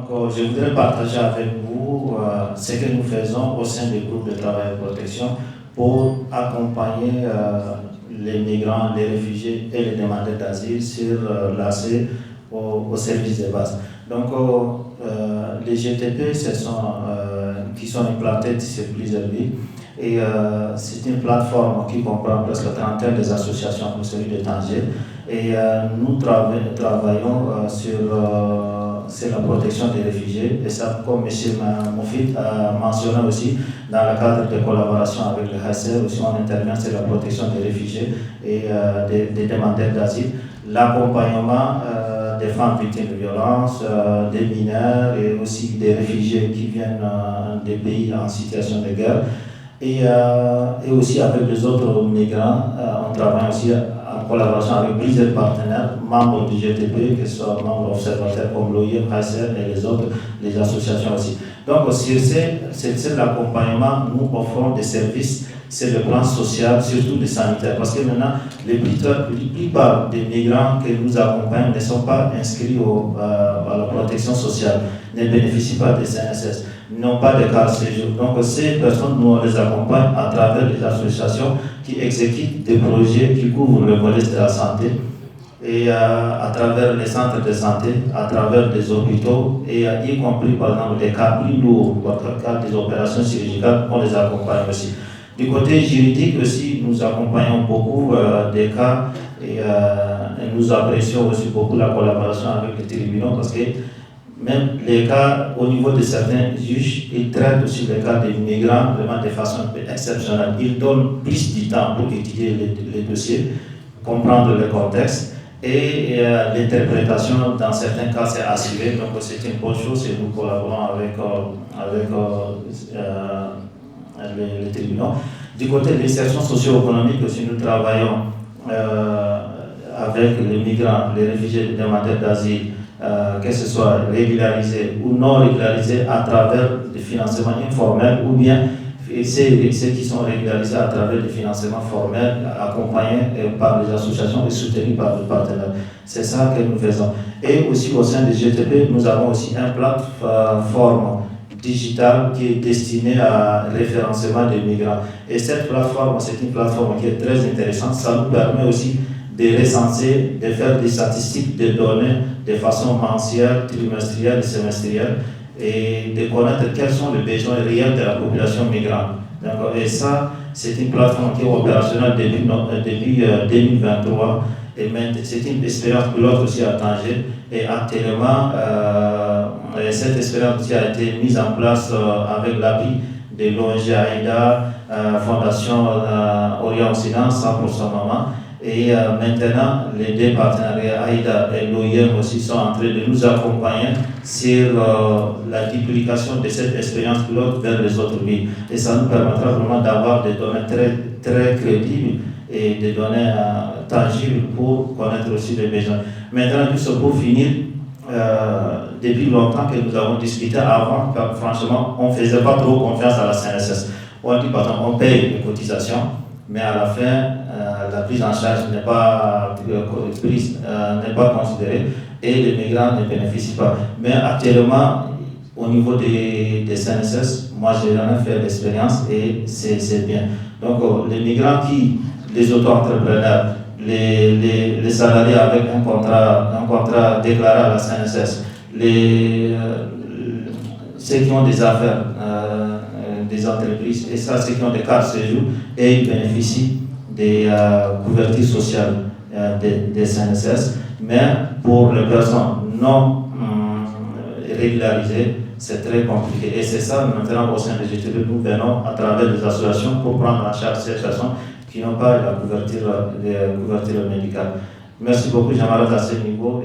Je voudrais partager avec vous ce que nous faisons au sein du groupe de travail et protection pour accompagner les migrants, les réfugiés et les demandeurs d'asile sur l'accès aux services de base. Les GTP, qui sont implantés sur plusieurs villes. Et c'est une plateforme qui comprend presque la trentaine des associations pour celui de Tanger. Et nous travaillons sur la protection des réfugiés. Et ça, comme M. Moufid a mentionné aussi, dans le cadre de collaboration avec le HCR, aussi on intervient sur la protection des réfugiés et des demandeurs d'asile, l'accompagnement des femmes victimes de violences, des mineurs et aussi des réfugiés qui viennent des pays en situation de guerre. Et aussi avec les autres migrants, on travaille aussi en collaboration avec plusieurs partenaires, membres du GTP, que ce soit membres observateurs comme l'OIM, HCR et les autres, les associations aussi. Donc sur l'accompagnement, nous offrons des services sur le plan social, surtout des sanitaires, parce que maintenant, la plupart des migrants que nous accompagnons ne sont pas inscrits à la protection sociale, ne bénéficient pas des CNSS, n'ont pas de carte séjour. Donc ces personnes, nous on les accompagne à travers les associations qui exécutent des projets qui couvrent le volet de la santé, et à travers les centres de santé, à travers les hôpitaux, et y compris par exemple des cas plus lourds, par le cas des opérations chirurgicales, on les accompagne aussi. Du côté juridique aussi, nous accompagnons beaucoup des cas et nous apprécions aussi beaucoup la collaboration avec les tribunaux parce que même les cas au niveau de certains juges, ils traitent aussi les cas des migrants vraiment de façon exceptionnelle. Ils donnent plus du temps pour étudier les dossiers, comprendre le contexte et l'interprétation dans certains cas c'est assuré. Donc c'est une bonne chose et nous collaborons avec les tribunaux. Du côté de l'insertion socio-économique aussi, nous travaillons avec les migrants, les réfugiés, les demandeurs d'asile, que ce soit régularisés ou non régularisés à travers des financements informels ou bien ceux qui sont régularisés à travers des financements formels, accompagnés par les associations et soutenus par les partenaires. C'est ça que nous faisons. Et aussi au sein des GTP, nous avons aussi une plateforme digitale qui est destinée à référencement des migrants. Et cette plateforme, c'est une plateforme qui est très intéressante. Ça nous permet aussi de recenser, de faire des statistiques, de données de façon mensuelle, trimestrielle et semestrielle, et de connaître quels sont les besoins réels de la population migrante. Et ça, c'est une plateforme qui est opérationnelle depuis 2023. Et c'est une expérience pilote aussi à Tanger. Et actuellement, cette expérience aussi a été mise en place avec l'appui de l'ONG AIDA, Fondation Orient-Occident, 100% Maman. Et maintenant, les deux partenariats, AIDA et l'OIM aussi, sont en train de nous accompagner sur la duplication de cette expérience pilote vers les autres villes. Et ça nous permettra vraiment d'avoir des données très, très crédibles et des données tangibles pour connaître aussi les besoins. Maintenant, tout ça pour finir, depuis longtemps que nous avons discuté avant, franchement, on ne faisait pas trop confiance à la CNSS. On dit, par exemple, on paye les cotisations, mais à la fin, la prise en charge n'est pas considérée et les migrants ne bénéficient pas. Mais actuellement, au niveau des CNSS, moi j'ai jamais fait l'expérience et c'est bien. Donc les migrants les auto-entrepreneurs, les salariés avec un contrat déclaré à la CNSS, ceux qui ont des affaires, des entreprises, et ça, ceux qui ont des cartes séjour, et ils bénéficient des couvertures sociales des CNSS, mais pour les personnes non régularisées, c'est très compliqué. Et c'est ça, maintenant, au sein des GTP, nous venons à travers des associations pour prendre en charge ces personnes qui n'ont pas la couverture médicale. Merci beaucoup, j'aimerais à ce niveau.